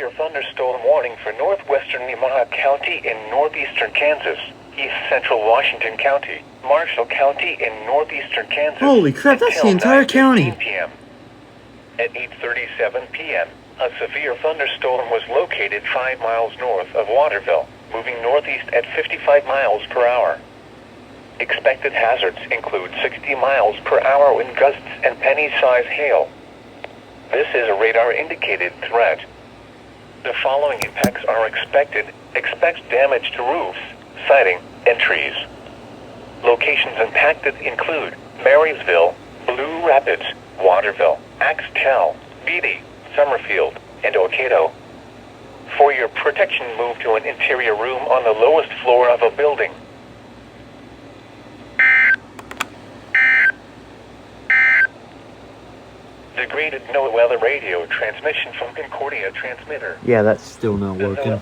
severe thunderstorm warning for northwestern Nemaha County in northeastern Kansas, east central Washington County, Marshall County in northeastern Kansas. Holy crap, that's the until entire county. 9:15 p.m. At 8:37 p.m., a severe thunderstorm was located 5 miles north of Waterville, moving northeast at 55 miles per hour. Expected hazards include 60 miles per hour wind gusts and penny-size hail. This is a radar-indicated threat. The following impacts are expected. Expect damage to roofs, siding, and trees. Locations impacted include Marysville, Blue Rapids, Waterville, Axtell, Beatty, Summerfield, and Orcato. For your protection, move to an interior room on the lowest floor of a building. Degraded no weather radio transmission from Concordia transmitter. Yeah, that's still not working.